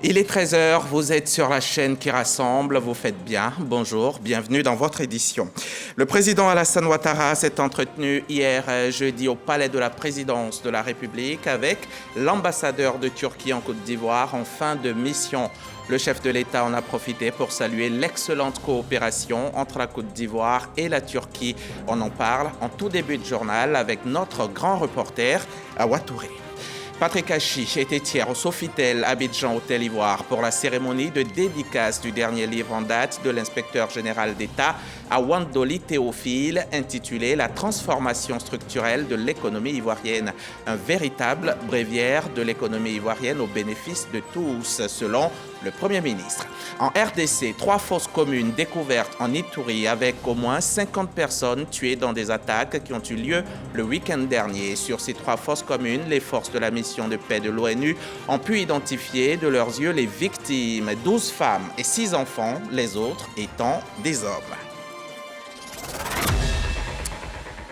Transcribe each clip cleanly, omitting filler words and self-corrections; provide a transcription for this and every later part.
Il est 13 heures, vous êtes sur la chaîne qui rassemble, vous faites bien. Bonjour, bienvenue dans votre édition. Le président Alassane Ouattara s'est entretenu hier jeudi au palais de la présidence de la République avec l'ambassadeur de Turquie en Côte d'Ivoire en fin de mission. Le chef de l'État en a profité pour saluer l'excellente coopération entre la Côte d'Ivoire et la Turquie. On en parle en tout début de journal avec notre grand reporter Awa Touré. Patrick Hachi était hier au Sofitel Abidjan Hôtel Ivoire pour la cérémonie de dédicace du dernier livre en date de l'inspecteur général d'État Awandoli Théophile intitulé « La transformation structurelle de l'économie ivoirienne ». Un véritable bréviaire de l'économie ivoirienne au bénéfice de tous, selon le Premier ministre. En RDC, 3 fosses communes découvertes en Ituri avec au moins 50 personnes tuées dans des attaques qui ont eu lieu le week-end dernier. Sur ces 3 fosses communes, les forces de la mission de paix de l'ONU ont pu identifier de leurs yeux les victimes, 12 femmes et 6 enfants, les autres étant des hommes.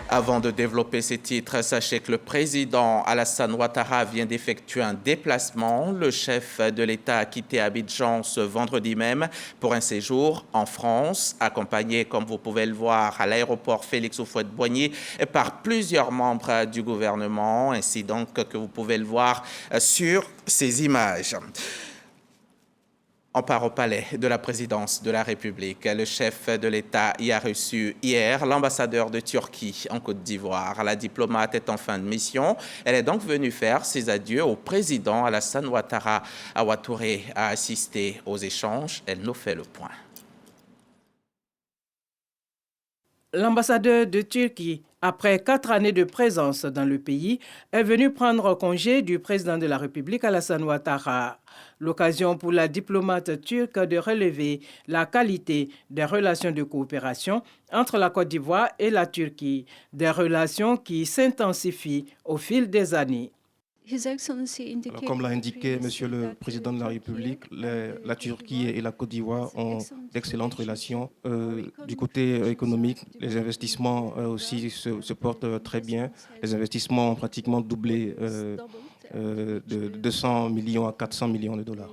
Avant de développer ces titres, sachez que le président Alassane Ouattara vient d'effectuer un déplacement. Le chef de l'État a quitté Abidjan ce vendredi même pour un séjour en France, accompagné, comme vous pouvez le voir, à l'aéroport Félix Houphouët-Boigny par plusieurs membres du gouvernement, ainsi donc que vous pouvez le voir sur ces images. On part au palais de la présidence de la République. Le chef de l'État y a reçu hier l'ambassadeur de Turquie en Côte d'Ivoire. La diplomate est en fin de mission. Elle est donc venue faire ses adieux au président Alassane Ouattara. Awa Touré a assisté aux échanges. Elle nous fait le point. L'ambassadeur de Turquie, après 4 années de présence dans le pays, est venu prendre congé du président de la République Alassane Ouattara. L'occasion pour la diplomate turque de relever la qualité des relations de coopération entre la Côte d'Ivoire et la Turquie, des relations qui s'intensifient au fil des années. Alors, comme l'a indiqué Monsieur le Président de la République, la Turquie et la Côte d'Ivoire ont d'excellentes relations. Du côté économique, les investissements aussi se portent très bien. Les investissements ont pratiquement doublé de 200 millions à 400 millions de dollars.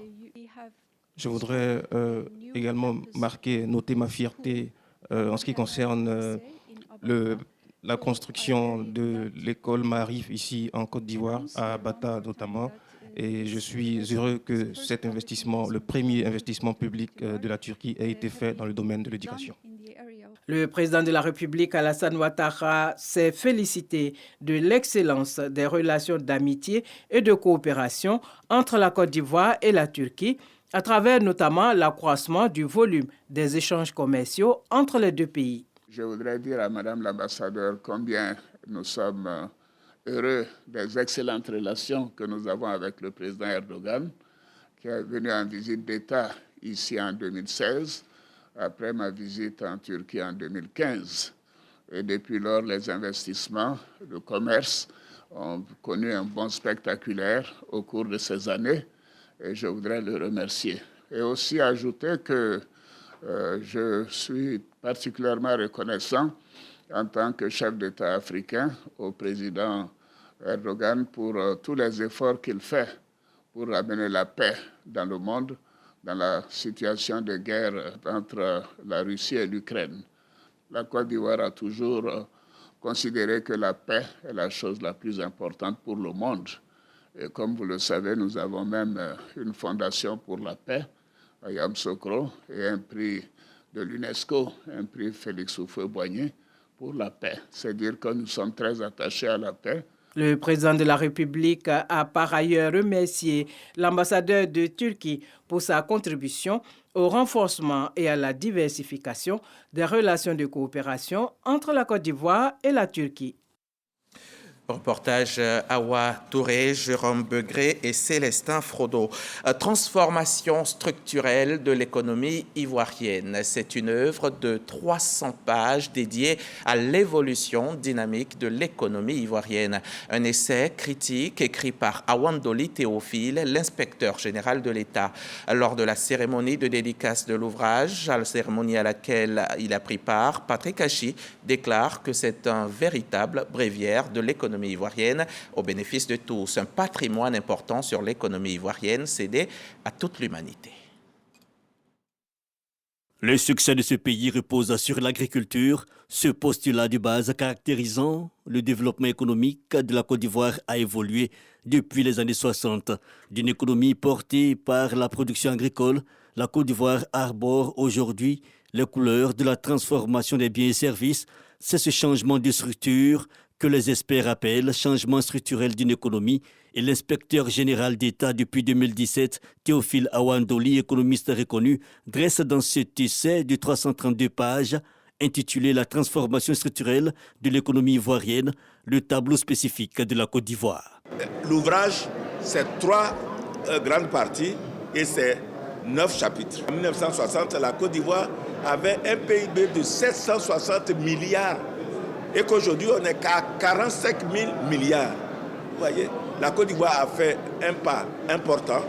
Je voudrais également noter ma fierté en ce qui concerne la construction de l'école Maarif ici en Côte d'Ivoire, à Bata notamment. Et je suis heureux que cet investissement, le premier investissement public de la Turquie, ait été fait dans le domaine de l'éducation. Le président de la République, Alassane Ouattara, s'est félicité de l'excellence des relations d'amitié et de coopération entre la Côte d'Ivoire et la Turquie, à travers notamment l'accroissement du volume des échanges commerciaux entre les deux pays. Je voudrais dire à Madame l'ambassadeur combien nous sommes heureux des excellentes relations que nous avons avec le président Erdogan, qui est venu en visite d'État ici en 2016, après ma visite en Turquie en 2015. Et depuis lors, les investissements, le commerce ont connu un bond spectaculaire au cours de ces années, et je voudrais le remercier. Et aussi ajouter que je suis particulièrement reconnaissant en tant que chef d'État africain au président Erdogan pour tous les efforts qu'il fait pour ramener la paix dans le monde, dans la situation de guerre entre la Russie et l'Ukraine. La Côte d'Ivoire a toujours considéré que la paix est la chose la plus importante pour le monde. Et comme vous le savez, nous avons même une fondation pour la paix, à Yamoussoukro, et un prix de l'UNESCO, un prix Félix Houphouët-Boigny pour la paix. C'est dire que nous sommes très attachés à la paix. Le président de la République a par ailleurs remercié l'ambassadeur de Turquie pour sa contribution au renforcement et à la diversification des relations de coopération entre la Côte d'Ivoire et la Turquie. Reportage Awa Touré, Jérôme Begré et Célestin Frodo. Transformation structurelle de l'économie ivoirienne. C'est une œuvre de 300 pages dédiée à l'évolution dynamique de l'économie ivoirienne. Un essai critique écrit par Awandoli Théophile, l'inspecteur général de l'État. Lors de la cérémonie de dédicace de l'ouvrage, à la cérémonie à laquelle il a pris part, Patrick Hachi déclare que c'est un véritable bréviaire de l'économie l'économie ivoirienne au bénéfice de tous. Un patrimoine important sur l'économie ivoirienne cédé à toute l'humanité. Le succès de ce pays repose sur l'agriculture. Ce postulat de base caractérisant le développement économique de la Côte d'Ivoire a évolué depuis les années 60. D'une économie portée par la production agricole, la Côte d'Ivoire arbore aujourd'hui les couleurs de la transformation des biens et services. C'est ce changement de structure que les experts appellent changement structurel d'une économie, et l'inspecteur général d'État depuis 2017, Théophile Awandoli, économiste reconnu, dresse dans cet essai de 332 pages intitulé « La transformation structurelle de l'économie ivoirienne », le tableau spécifique de la Côte d'Ivoire. L'ouvrage, c'est 3 grandes parties et c'est 9 chapitres. En 1960, la Côte d'Ivoire avait un PIB de 760 milliards et qu'aujourd'hui, on est qu'à 45 000 milliards. Vous voyez, la Côte d'Ivoire a fait un pas important,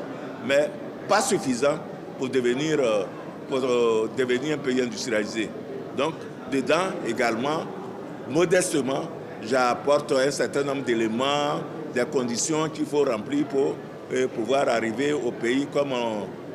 mais pas suffisant pour devenir un pays industrialisé. Donc, dedans également, modestement, j'apporte un certain nombre d'éléments, des conditions qu'il faut remplir pour pouvoir arriver aux pays comme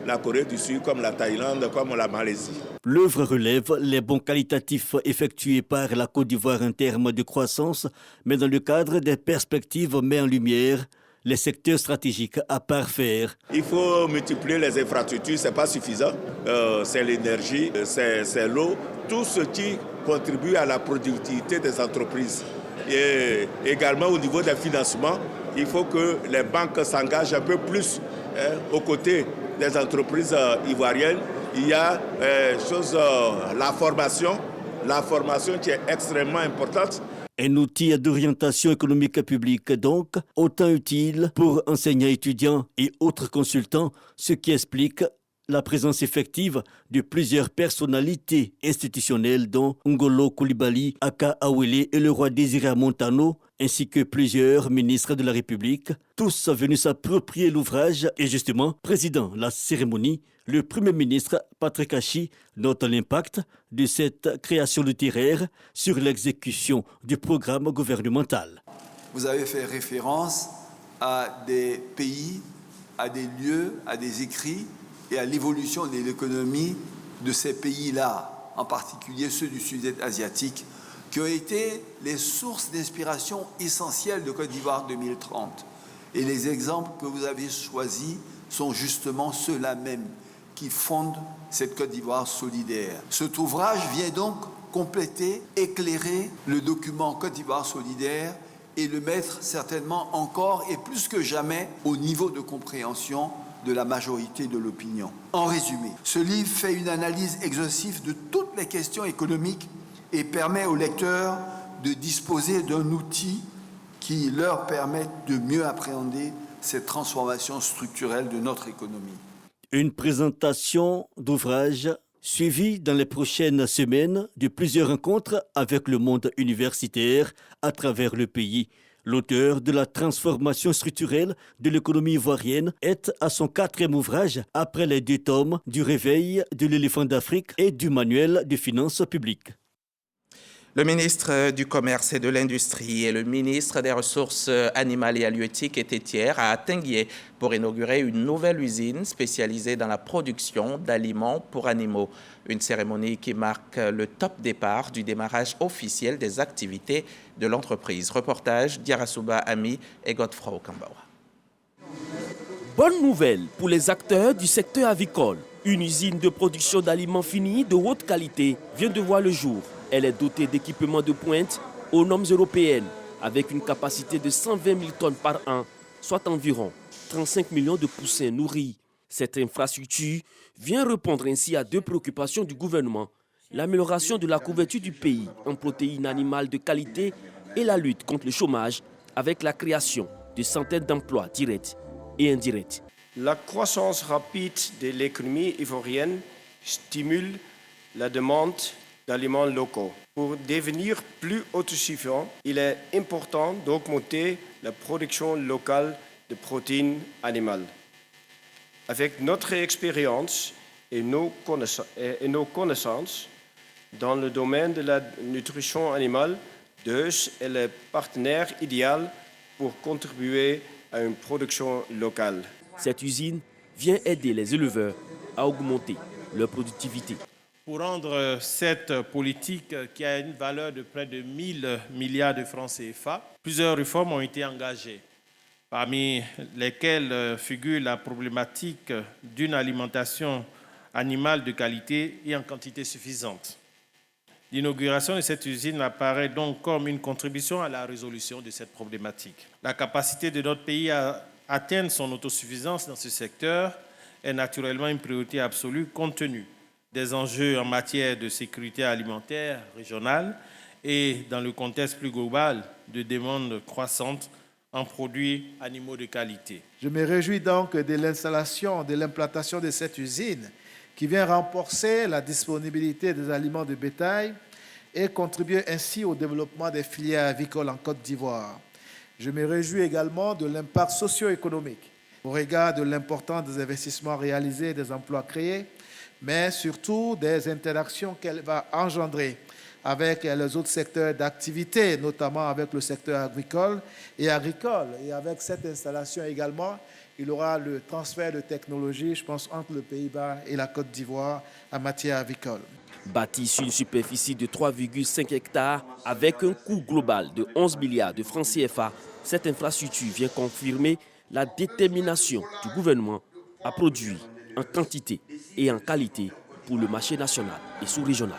la Corée du Sud, comme la Thaïlande, comme la Malaisie. L'œuvre relève les bons qualitatifs effectués par la Côte d'Ivoire en termes de croissance, mais dans le cadre des perspectives met en lumière les secteurs stratégiques à parfaire. Il faut multiplier les infrastructures, ce n'est pas suffisant. C'est l'énergie, c'est l'eau, tout ce qui contribue à la productivité des entreprises. Et également au niveau des financements, il faut que les banques s'engagent un peu plus aux côtés des entreprises ivoiriennes. Il y a la formation qui est extrêmement importante. Un outil d'orientation économique publique donc, autant utile pour enseignants, étudiants et autres consultants, ce qui explique la présence effective de plusieurs personnalités institutionnelles dont Ngolo Coulibaly, Aka Awele et le roi Désiré Montano, ainsi que plusieurs ministres de la République, tous venus s'approprier l'ouvrage et justement, président la cérémonie, le Premier ministre Patrick Achi note l'impact de cette création littéraire sur l'exécution du programme gouvernemental. Vous avez fait référence à des pays, à des lieux, à des écrits et à l'évolution de l'économie de ces pays-là, en particulier ceux du sud-est asiatique, qui ont été les sources d'inspiration essentielles de Côte d'Ivoire 2030. Et les exemples que vous avez choisis sont justement ceux-là même qui fondent cette Côte d'Ivoire solidaire. Cet ouvrage vient donc compléter, éclairer le document Côte d'Ivoire solidaire et le mettre certainement encore et plus que jamais au niveau de compréhension de la majorité de l'opinion. En résumé, ce livre fait une analyse exhaustive de toutes les questions économiques et permet aux lecteurs de disposer d'un outil qui leur permette de mieux appréhender cette transformation structurelle de notre économie. Une présentation d'ouvrage suivie dans les prochaines semaines de plusieurs rencontres avec le monde universitaire à travers le pays. L'auteur de la transformation structurelle de l'économie ivoirienne est à son 4e ouvrage après les 2 tomes du Réveil de l'éléphant d'Afrique et du Manuel de finances publiques. Le ministre du Commerce et de l'Industrie et le ministre des Ressources animales et halieutiques étaient hier à Tinguié pour inaugurer une nouvelle usine spécialisée dans la production d'aliments pour animaux. Une cérémonie qui marque le top départ du démarrage officiel des activités de l'entreprise. Reportage Diarasuba Ami et Godefroy Kambawa. Bonne nouvelle pour les acteurs du secteur avicole. Une usine de production d'aliments finis de haute qualité vient de voir le jour. Elle est dotée d'équipements de pointe aux normes européennes avec une capacité de 120 000 tonnes par an, soit environ 35 millions de poussins nourris. Cette infrastructure vient répondre ainsi à 2 préoccupations du gouvernement, l'amélioration de la couverture du pays en protéines animales de qualité et la lutte contre le chômage avec la création de centaines d'emplois directs et indirects. La croissance rapide de l'économie ivoirienne stimule la demande d'aliments locaux. Pour devenir plus autosuffisant, il est important d'augmenter la production locale de protéines animales. Avec notre expérience et nos connaissances dans le domaine de la nutrition animale Deus est le partenaire idéal pour contribuer à une production locale. Cette usine vient aider les éleveurs à augmenter leur productivité. Pour rendre cette politique qui a une valeur de près de 1000 milliards de francs CFA, plusieurs réformes ont été engagées, parmi lesquelles figure la problématique d'une alimentation animale de qualité et en quantité suffisante. L'inauguration de cette usine apparaît donc comme une contribution à la résolution de cette problématique. La capacité de notre pays à atteindre son autosuffisance dans ce secteur est naturellement une priorité absolue compte tenu des enjeux en matière de sécurité alimentaire régionale et dans le contexte plus global de demande croissante en produits animaux de qualité. Je me réjouis donc de l'installation, de l'implantation de cette usine qui vient renforcer la disponibilité des aliments de bétail et contribuer ainsi au développement des filières avicoles en Côte d'Ivoire. Je me réjouis également de l'impact socio-économique au regard de l'importance des investissements réalisés et des emplois créés, mais surtout des interactions qu'elle va engendrer avec les autres secteurs d'activité, notamment avec le secteur agricole. Et avec cette installation également, il y aura le transfert de technologie, je pense, entre le Pays-Bas et la Côte d'Ivoire en matière avicole. Bâtie sur une superficie de 3,5 hectares avec un coût global de 11 milliards de francs CFA, cette infrastructure vient confirmer la détermination du gouvernement à produire en quantité et en qualité pour le marché national et sous-régional.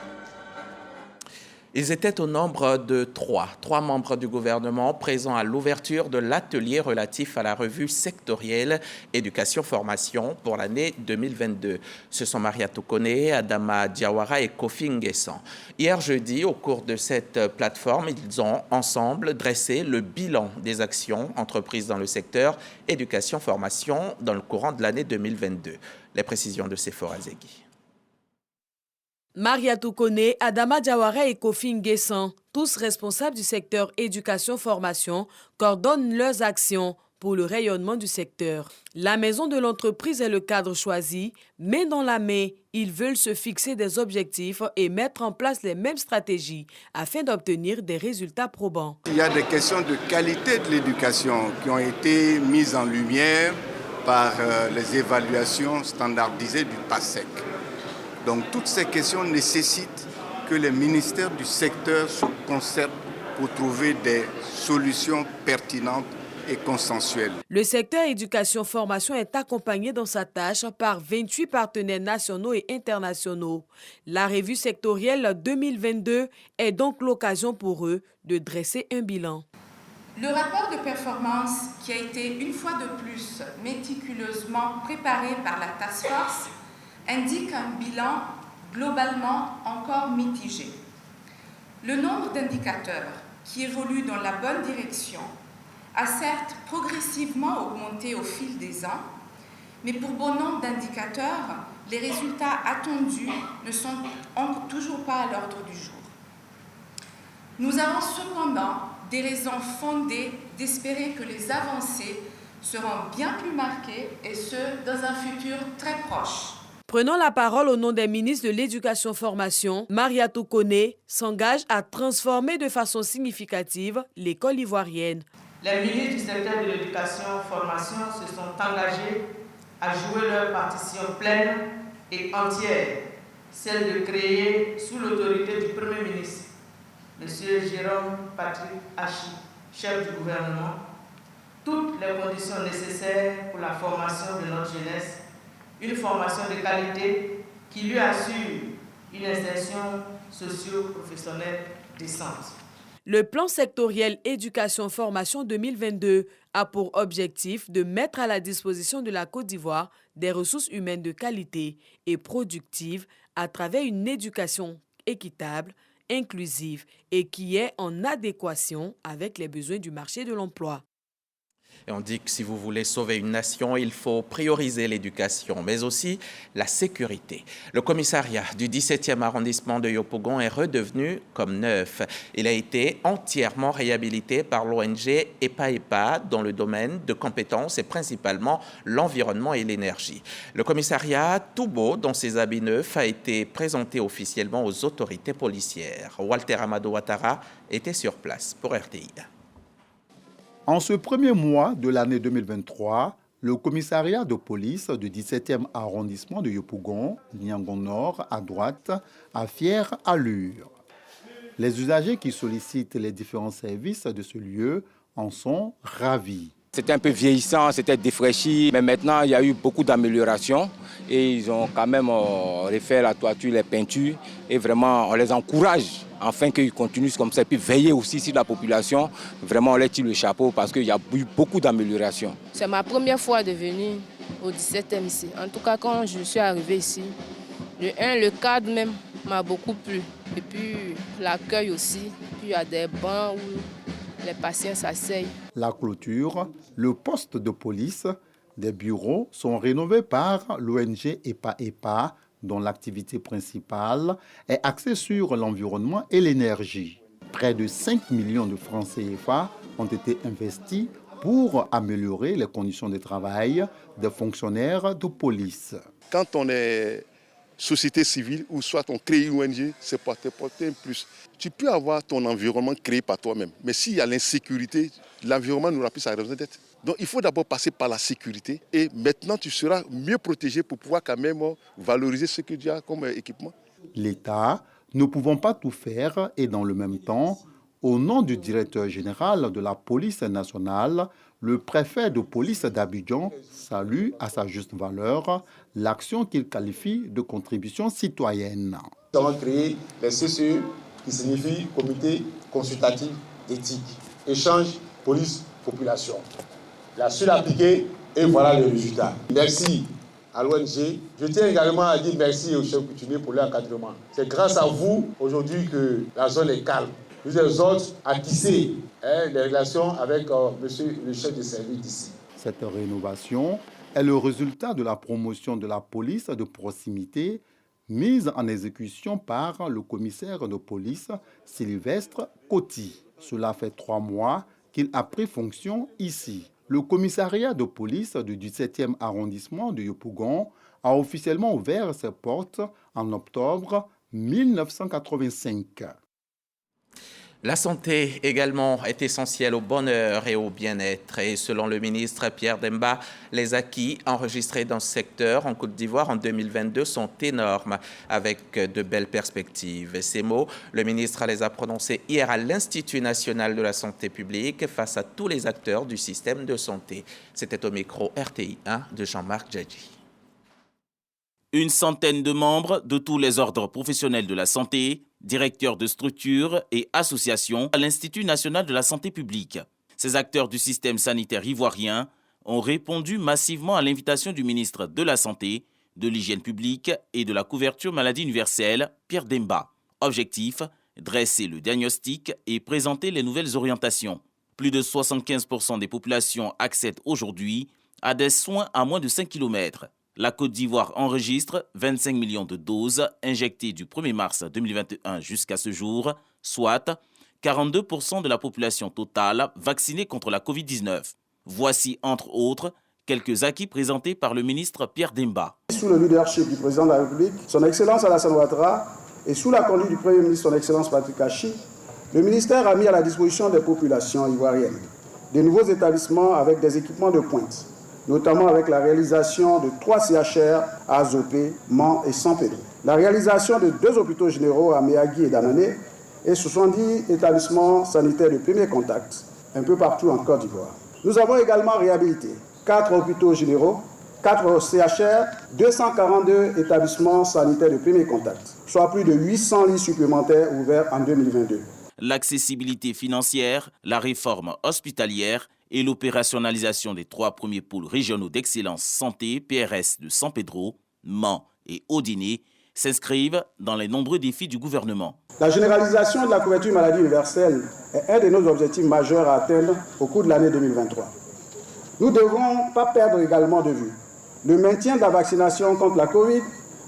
Ils étaient au nombre de trois membres du gouvernement présents à l'ouverture de l'atelier relatif à la revue sectorielle Éducation-Formation pour l'année 2022. Ce sont Mariatou Koné, Adama Diawara et Kofi Nguessan. Hier jeudi, au cours de cette plateforme, ils ont ensemble dressé le bilan des actions entreprises dans le secteur Éducation-Formation dans le courant de l'année 2022. Les précisions de Sephora Zegui. Mariatou Koné, Adama Diawara et Kofi Nguessan, tous responsables du secteur éducation-formation, coordonnent leurs actions pour le rayonnement du secteur. La maison de l'entreprise est le cadre choisi, mais dans la main, ils veulent se fixer des objectifs et mettre en place les mêmes stratégies afin d'obtenir des résultats probants. Il y a des questions de qualité de l'éducation qui ont été mises en lumière par les évaluations standardisées du PASEC. Donc toutes ces questions nécessitent que les ministères du secteur se concertent pour trouver des solutions pertinentes et consensuelles. Le secteur éducation-formation est accompagné dans sa tâche par 28 partenaires nationaux et internationaux. La revue sectorielle 2022 est donc l'occasion pour eux de dresser un bilan. Le rapport de performance qui a été une fois de plus méticuleusement préparé par la Task Force indique un bilan globalement encore mitigé. Le nombre d'indicateurs qui évoluent dans la bonne direction a certes progressivement augmenté au fil des ans, mais pour bon nombre d'indicateurs, les résultats attendus ne sont toujours pas à l'ordre du jour. Nous avons cependant des raisons fondées d'espérer que les avancées seront bien plus marquées, et ce, dans un futur très proche. Prenant la parole au nom des ministres de l'Éducation-Formation, Mariatou Koné s'engage à transformer de façon significative l'école ivoirienne. Les ministres du secteur de l'éducation-formation se sont engagés à jouer leur partition pleine et entière, celle de créer, sous l'autorité du Premier ministre, M. Jérôme Patrick Hachi, chef du gouvernement, toutes les conditions nécessaires pour la formation de notre jeunesse, une formation de qualité qui lui assure une insertion socio-professionnelle décente. Le plan sectoriel Éducation-Formation 2022 a pour objectif de mettre à la disposition de la Côte d'Ivoire des ressources humaines de qualité et productives à travers une éducation équitable, inclusive et qui est en adéquation avec les besoins du marché de l'emploi. Et on dit que si vous voulez sauver une nation, il faut prioriser l'éducation, mais aussi la sécurité. Le commissariat du 17e arrondissement de Yopougon est redevenu comme neuf. Il a été entièrement réhabilité par l'ONG EPA dans le domaine de compétences et principalement l'environnement et l'énergie. Le commissariat, tout beau dans ses habits neufs, a été présenté officiellement aux autorités policières. Walter Amadou Ouattara était sur place pour RTI. En ce premier mois de l'année 2023, le commissariat de police du 17e arrondissement de Yopougon, Niangon Nord, à droite, a fière allure. Les usagers qui sollicitent les différents services de ce lieu en sont ravis. C'était un peu vieillissant, c'était défraîchi, mais maintenant il y a eu beaucoup d'améliorations et ils ont quand même refait la toiture, les peintures et vraiment on les encourage afin qu'ils continuent comme ça et puis veiller aussi sur la population. Vraiment on les tire le chapeau parce qu'il y a eu beaucoup d'améliorations. C'est ma première fois de venir au 17e ici. En tout cas quand je suis arrivé ici, le cadre même m'a beaucoup plu et puis l'accueil aussi. Puis il y a des bancs où les patients s'asseyent. La clôture, le poste de police, des bureaux sont rénovés par l'ONG EPA, dont l'activité principale est axée sur l'environnement et l'énergie. Près de 5 millions de francs CFA ont été investis pour améliorer les conditions de travail des fonctionnaires de police. Quand on est société civile ou soit on crée une ONG, c'est pour t'apporter un plus. Tu peux avoir ton environnement créé par toi-même, mais s'il y a l'insécurité, l'environnement n'aura plus sa raison d'être. Donc il faut d'abord passer par la sécurité et maintenant tu seras mieux protégé pour pouvoir quand même valoriser ce que tu as comme équipement. L'État, ne pouvant pas tout faire et dans le même temps, au nom du directeur général de la police nationale, le préfet de police d'Abidjan salue à sa juste valeur l'action qu'il qualifie de contribution citoyenne. Nous avons créé les CCE qui signifie Comité consultatif éthique, échange police-population. La seule appliquée et voilà le résultat. Merci à l'ONG. Je tiens également à dire merci au chef coutumier pour l'encadrement. C'est grâce à vous aujourd'hui que la zone est calme. Nous exhortons à tisser les relations avec monsieur le chef de service d'ici. Cette rénovation est le résultat de la promotion de la police de proximité mise en exécution par le commissaire de police Sylvestre Coty. Cela fait 3 mois qu'il a pris fonction ici. Le commissariat de police du 17e arrondissement de Yopougon a officiellement ouvert ses portes en octobre 1985. La santé également est essentielle au bonheur et au bien-être. Et selon le ministre Pierre Demba, les acquis enregistrés dans ce secteur en Côte d'Ivoire en 2022 sont énormes, avec de belles perspectives. Ces mots, le ministre les a prononcés hier à l'Institut national de la santé publique face à tous les acteurs du système de santé. C'était au micro RTI 1 de Jean-Marc Djadji. Une centaine de membres de tous les ordres professionnels de la santé, directeurs de structures et associations à l'Institut national de la santé publique. Ces acteurs du système sanitaire ivoirien ont répondu massivement à l'invitation du ministre de la Santé, de l'Hygiène publique et de la couverture maladie universelle, Pierre Demba. Objectif, dresser le diagnostic et présenter les nouvelles orientations. Plus de 75% des populations accèdent aujourd'hui à des soins à moins de 5 km. La Côte d'Ivoire enregistre 25 millions de doses injectées du 1er mars 2021 jusqu'à ce jour, soit 42% de la population totale vaccinée contre la Covid-19. Voici, entre autres, quelques acquis présentés par le ministre Pierre Demba. Sous le leadership du président de la République, son Excellence Alassane Ouattara, et sous la conduite du Premier ministre, son Excellence Patrick Achi, le ministère a mis à la disposition des populations ivoiriennes de nouveaux établissements avec des équipements de pointe, notamment avec la réalisation de 3 CHR à Azopé, Mans et San Pedro. La réalisation de 2 hôpitaux généraux à Méagui et Danané et 70 établissements sanitaires de premier contact, un peu partout en Côte d'Ivoire. Nous avons également réhabilité 4 hôpitaux généraux, 4 CHR, 242 établissements sanitaires de premier contact, soit plus de 800 lits supplémentaires ouverts en 2022. L'accessibilité financière, la réforme hospitalière et l'opérationnalisation des 3 premiers pôles régionaux d'excellence santé PRS de San Pedro, Mans et Odiné s'inscrivent dans les nombreux défis du gouvernement. La généralisation de la couverture maladie universelle est un de nos objectifs majeurs à atteindre au cours de l'année 2023. Nous ne devons pas perdre également de vue le maintien de la vaccination contre la Covid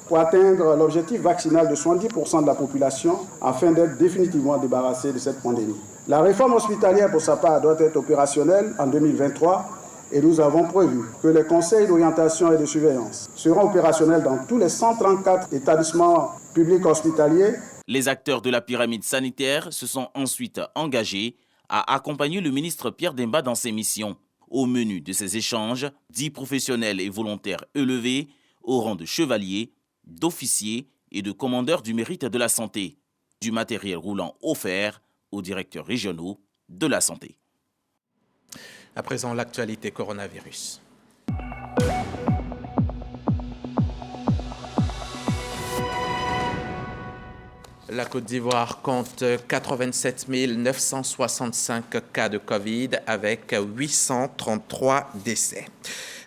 pour atteindre l'objectif vaccinal de 70% de la population afin d'être définitivement débarrassé de cette pandémie. La réforme hospitalière, pour sa part, doit être opérationnelle en 2023 et nous avons prévu que les conseils d'orientation et de surveillance seront opérationnels dans tous les 134 établissements publics hospitaliers. Les acteurs de la pyramide sanitaire se sont ensuite engagés à accompagner le ministre Pierre Demba dans ses missions. Au menu de ces échanges, 10 professionnels et volontaires élevés au rang de chevaliers, d'officiers et de commandeurs du mérite de la santé. Du matériel roulant offert aux directeurs régionaux de la santé. À présent, l'actualité coronavirus. La Côte d'Ivoire compte 87 965 cas de Covid avec 833 décès.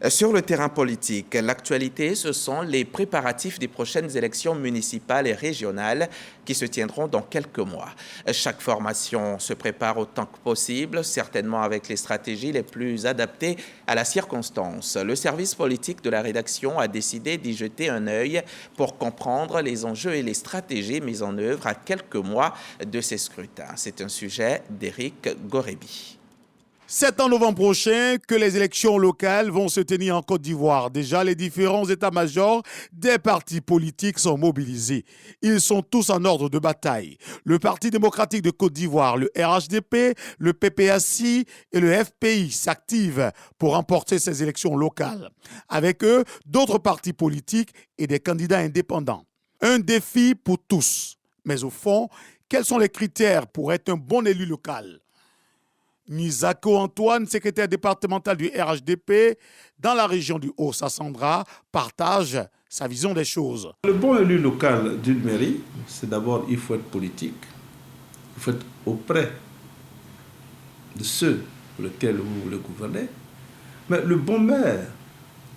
Sur le terrain politique, l'actualité, ce sont les préparatifs des prochaines élections municipales et régionales qui se tiendront dans quelques mois. Chaque formation se prépare autant que possible, certainement avec les stratégies les plus adaptées à la circonstance. Le service politique de la rédaction a décidé d'y jeter un œil pour comprendre les enjeux et les stratégies mises en œuvre à quelques mois de ces scrutins. C'est un sujet d'Éric Gorebi. C'est en novembre prochain que les élections locales vont se tenir en Côte d'Ivoire. Déjà, les différents états-majors des partis politiques sont mobilisés. Ils sont tous en ordre de bataille. Le Parti démocratique de Côte d'Ivoire, le RHDP, le PPACI et le FPI s'activent pour remporter ces élections locales. Avec eux, d'autres partis politiques et des candidats indépendants. Un défi pour tous. Mais au fond, quels sont les critères pour être un bon élu local ? Nizako Antoine, secrétaire départemental du RHDP dans la région du Haut-Sassandra, partage sa vision des choses. Le bon élu local d'une mairie, c'est d'abord, il faut être politique. Il faut être auprès de ceux pour lesquels vous voulez gouverner. Mais le bon maire,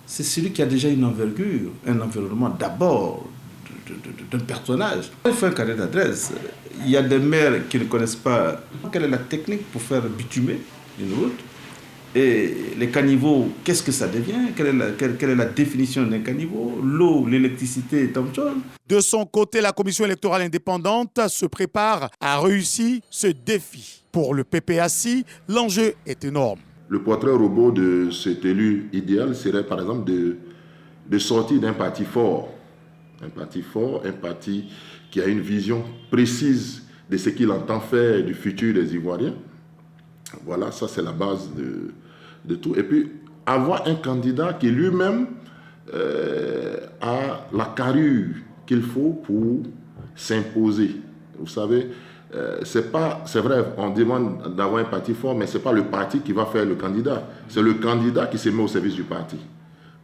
c'est celui qui a déjà une envergure, un environnement d'abord d'un personnage. Il faut un carnet d'adresse. Il y a des maires qui ne connaissent pas quelle est la technique pour faire bitumer une route. Et les caniveaux, qu'est-ce que ça devient? Quelle est la définition d'un caniveau? L'eau, l'électricité, tant de choses. De son côté, la commission électorale indépendante se prépare à réussir ce défi. Pour le PPACI, l'enjeu est énorme. Le portrait robot de cet élu idéal serait par exemple de sortir d'un parti fort. Un parti fort, un parti qui a une vision précise de ce qu'il entend faire du futur des Ivoiriens. Voilà, ça c'est la base de tout. Et puis, avoir un candidat qui lui-même a la carrure qu'il faut pour s'imposer. Vous savez, c'est vrai, on demande d'avoir un parti fort, mais ce n'est pas le parti qui va faire le candidat. C'est le candidat qui se met au service du parti,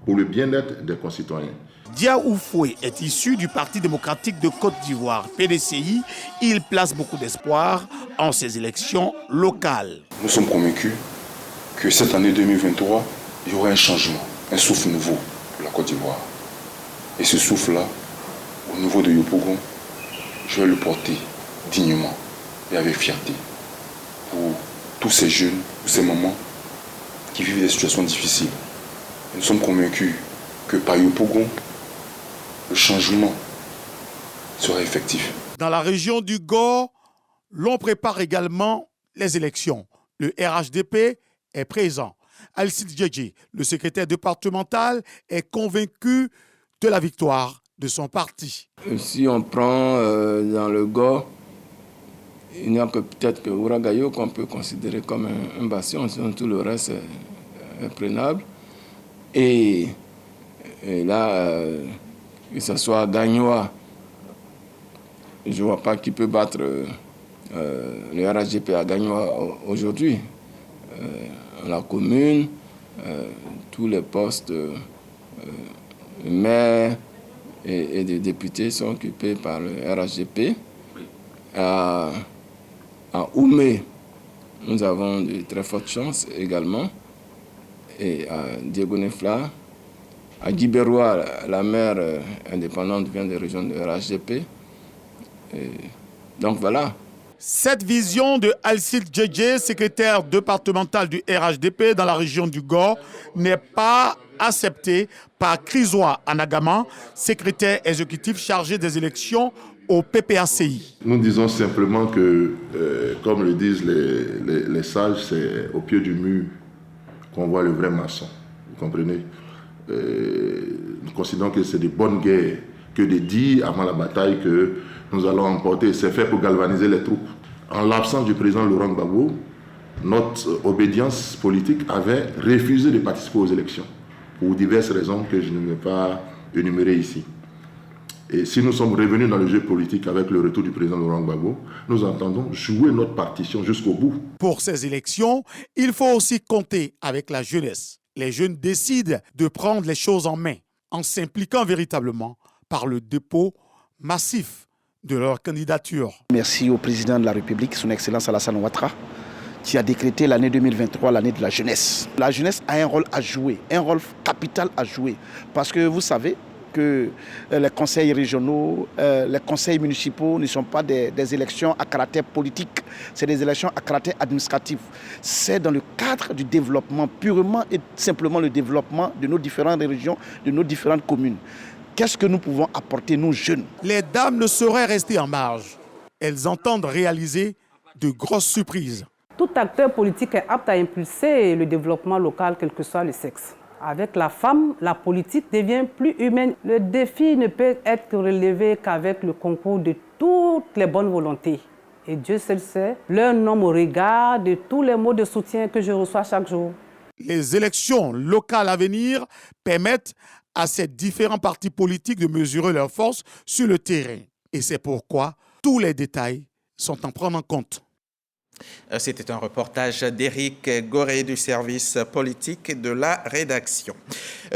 pour le bien-être des concitoyens. Dia Oufoué est issu du Parti démocratique de Côte d'Ivoire, PDCI. Il place beaucoup d'espoir en ces élections locales. Nous sommes convaincus que cette année 2023, il y aura un changement, un souffle nouveau pour la Côte d'Ivoire. Et ce souffle-là, au niveau de Yopougon, je vais le porter dignement et avec fierté pour tous ces jeunes, tous ces mamans qui vivent des situations difficiles. Et nous sommes convaincus que par Yopougon, le changement sera effectif. Dans la région du Gore, l'on prépare également les élections. Le RHDP est présent. Alcide Djedje, le secrétaire départemental, est convaincu de la victoire de son parti. Si on prend dans le Gore, il n'y a que peut-être que Ouragayo qu'on peut considérer comme un bastion, sinon tout le reste est prenable. Et là, que ce soit Gagnoa, je ne vois pas qui peut battre le RHDP à Gagnoa aujourd'hui. La commune, tous les postes maires et des députés sont occupés par le RHDP. À Oumé, nous avons de très fortes chances également. Et à Diego Nefla, à Guiberois, la maire indépendante vient des régions de RHDP. Donc voilà. Cette vision de Alcide Djedje, secrétaire départemental du RHDP dans la région du Gor, n'est pas acceptée par Krizoa Anagama, secrétaire exécutif chargé des élections au PPACI. Nous disons simplement que, comme le disent les sages, c'est au pied du mur qu'on voit le vrai maçon. Vous comprenez? Nous considérons que c'est de bonnes guerres que de dire avant la bataille que nous allons emporter. C'est fait pour galvaniser les troupes. En l'absence du président Laurent Gbagbo, notre obédience politique avait refusé de participer aux élections pour diverses raisons que je ne vais pas énumérer ici. Et si nous sommes revenus dans le jeu politique avec le retour du président Laurent Gbagbo, nous entendons jouer notre partition jusqu'au bout. Pour ces élections, il faut aussi compter avec la jeunesse. Les jeunes décident de prendre les choses en main en s'impliquant véritablement par le dépôt massif de leur candidature. Merci au président de la République, son Excellence Alassane Ouattara, qui a décrété l'année 2023 l'année de la jeunesse. La jeunesse a un rôle à jouer, un rôle capital à jouer. Parce que vous savez que les conseils régionaux, les conseils municipaux ne sont pas des élections à caractère politique, c'est des élections à caractère administratif. C'est dans le cadre du développement, purement et simplement le développement de nos différentes régions, de nos différentes communes. Qu'est-ce que nous pouvons apporter, nous jeunes? Les dames ne sauraient rester en marge. Elles entendent réaliser de grosses surprises. Tout acteur politique est apte à impulser le développement local, quel que soit le sexe. Avec la femme, la politique devient plus humaine. Le défi ne peut être relevé qu'avec le concours de toutes les bonnes volontés. Et Dieu seul sait leur nom au regard de tous les mots de soutien que je reçois chaque jour. Les élections locales à venir permettent à ces différents partis politiques de mesurer leurs forces sur le terrain. Et c'est pourquoi tous les détails sont à prendre en compte. C'était un reportage d'Éric Goré du service politique de la rédaction.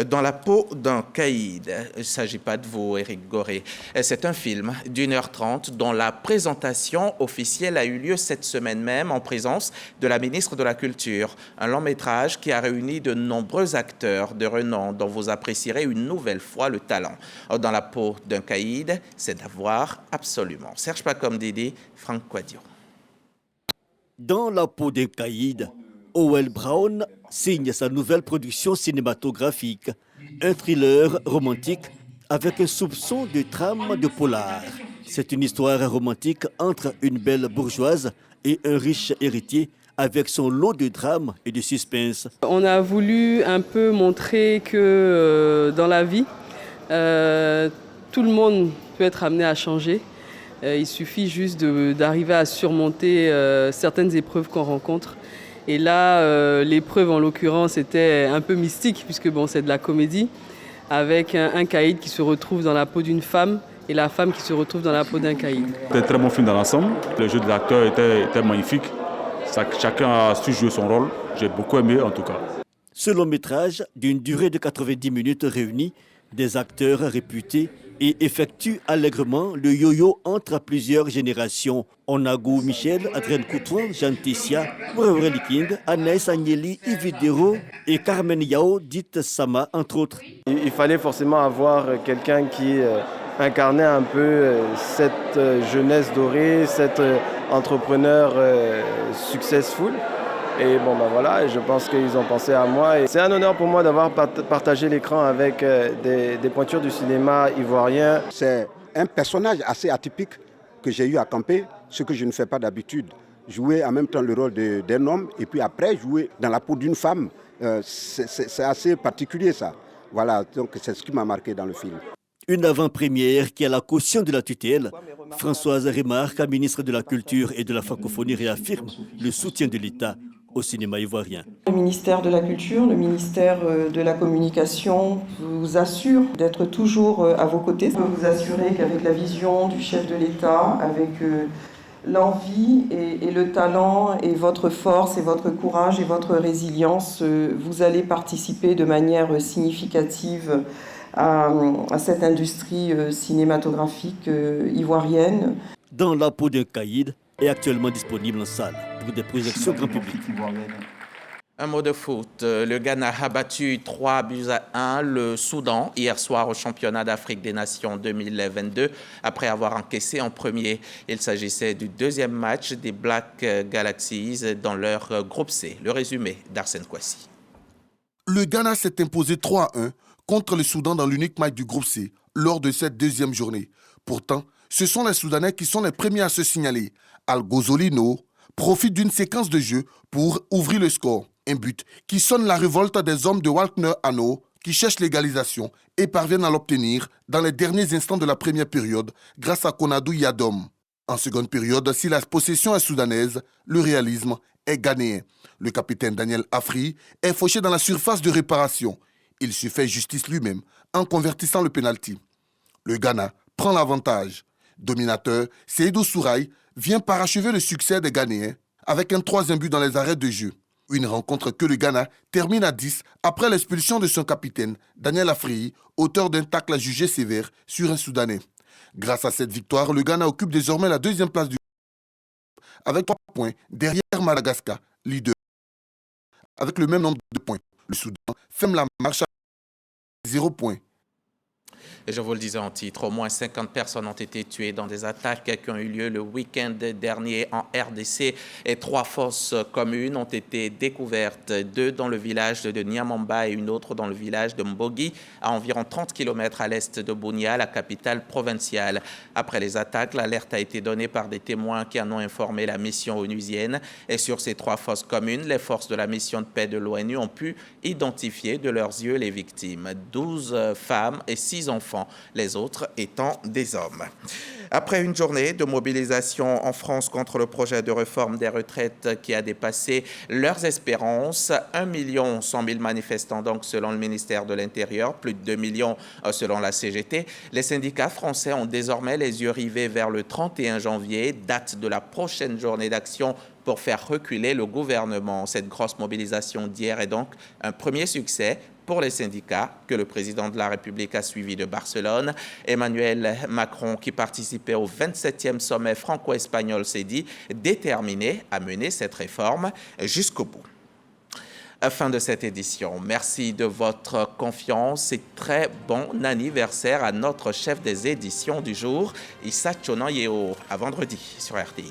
Dans la peau d'un caïd, il ne s'agit pas de vous, Éric Goré. C'est un film d'1h30 dont la présentation officielle a eu lieu cette semaine même en présence de la ministre de la Culture. Un long métrage qui a réuni de nombreux acteurs de renom dont vous apprécierez une nouvelle fois le talent. Dans la peau d'un caïd, c'est d'avoir absolument. Serge Pacom Didi, Franck Quadio. Dans la peau d'un caïd, Howell Brown signe sa nouvelle production cinématographique, un thriller romantique avec un soupçon de trame de polar. C'est une histoire romantique entre une belle bourgeoise et un riche héritier avec son lot de drames et de suspense. On a voulu un peu montrer que dans la vie, tout le monde peut être amené à changer. Il suffit juste d'arriver à surmonter certaines épreuves qu'on rencontre. Et là, l'épreuve en l'occurrence était un peu mystique puisque bon, c'est de la comédie avec un caïd qui se retrouve dans la peau d'une femme et la femme qui se retrouve dans la peau d'un caïd. C'était un très bon film dans l'ensemble. Le jeu des acteurs était magnifique. Chacun a su jouer son rôle. J'ai beaucoup aimé en tout cas. Ce long métrage d'une durée de 90 minutes réunit des acteurs réputés et effectue allègrement le yo-yo entre plusieurs générations. Onagou Michel, Adrien Coutouan, Jean Tessia, Moureureli King, Anaïs Agnelli, Yvidero et Carmen Yao, dite Sama, entre autres. Il fallait forcément avoir quelqu'un qui incarnait un peu cette jeunesse dorée, cet entrepreneur successful. Et bon, ben voilà, je pense qu'ils ont pensé à moi. Et c'est un honneur pour moi d'avoir partagé l'écran avec des pointures du cinéma ivoirien. C'est un personnage assez atypique que j'ai eu à camper, ce que je ne fais pas d'habitude. Jouer en même temps le rôle d'un homme et puis après jouer dans la peau d'une femme, c'est assez particulier ça. Voilà, donc c'est ce qui m'a marqué dans le film. Une avant-première qui a la caution de la tutelle. Françoise Remarque, ministre de la Culture et de la Francophonie, réaffirme le soutien de l'État au cinéma ivoirien. Le ministère de la Culture, le ministère de la Communication vous assure d'être toujours à vos côtés. Je peux vous assurer qu'avec la vision du chef de l'État, avec l'envie et le talent et votre force et votre courage et votre résilience, vous allez participer de manière significative à cette industrie cinématographique ivoirienne. Dans la peau d'un caïd est actuellement disponible en salle pour des projections grand public. Un mot de foot. Le Ghana a battu 3-1 le Soudan hier soir au championnat d'Afrique des Nations 2022 après avoir encaissé en premier. Il s'agissait du deuxième match des Black Galaxies dans leur groupe C. Le résumé d'Arsène Kwasi. Le Ghana s'est imposé 3-1 contre le Soudan dans l'unique match du groupe C lors de cette deuxième journée. Pourtant, ce sont les Soudanais qui sont les premiers à se signaler. Al-Ghazolino profite d'une séquence de jeu pour ouvrir le score. Un but qui sonne la révolte des hommes de Walkner Hanno qui cherchent l'égalisation et parviennent à l'obtenir dans les derniers instants de la première période grâce à Konadou Yadom. En seconde période, si la possession est soudanaise, le réalisme est ghanéen. Le capitaine Daniel Afri est fauché dans la surface de réparation. Il se fait justice lui-même en convertissant le pénalty. Le Ghana prend l'avantage. Dominateur, Seydou Souraï vient parachever le succès des Ghanéens avec un troisième but dans les arrêts de jeu. Une rencontre que le Ghana termine à 10 après l'expulsion de son capitaine, Daniel Afri, auteur d'un tacle jugé sévère sur un Soudanais. Grâce à cette victoire, le Ghana occupe désormais la deuxième place du groupe avec 3 points derrière Madagascar, leader. Avec le même nombre de points, le Soudan ferme la marche à 0 points. Et je vous le disais en titre, au moins 50 personnes ont été tuées dans des attaques qui ont eu lieu le week-end dernier en RDC et 3 fosses communes ont été découvertes, 2 dans le village de Niamamba et une autre dans le village de Mbogi, à environ 30 km à l'est de Bunia, la capitale provinciale. Après les attaques, l'alerte a été donnée par des témoins qui en ont informé la mission onusienne. Et sur ces 3 fosses communes, les forces de la mission de paix de l'ONU ont pu identifier de leurs yeux les victimes, 12 femmes et 6 enfants, les autres étant des hommes. Après une journée de mobilisation en France contre le projet de réforme des retraites qui a dépassé leurs espérances, 1 100 000 manifestants donc selon le ministère de l'Intérieur, plus de 2 millions selon la CGT, les syndicats français ont désormais les yeux rivés vers le 31 janvier, date de la prochaine journée d'action pour faire reculer le gouvernement. Cette grosse mobilisation d'hier est donc un premier succès pour les syndicats que le président de la République a suivi de Barcelone. Emmanuel Macron, qui participait au 27e sommet franco-espagnol, s'est dit déterminé à mener cette réforme jusqu'au bout. Fin de cette édition. Merci de votre confiance et très bon anniversaire à notre chef des éditions du jour, Issa Chonan Yeo. À vendredi sur RTI.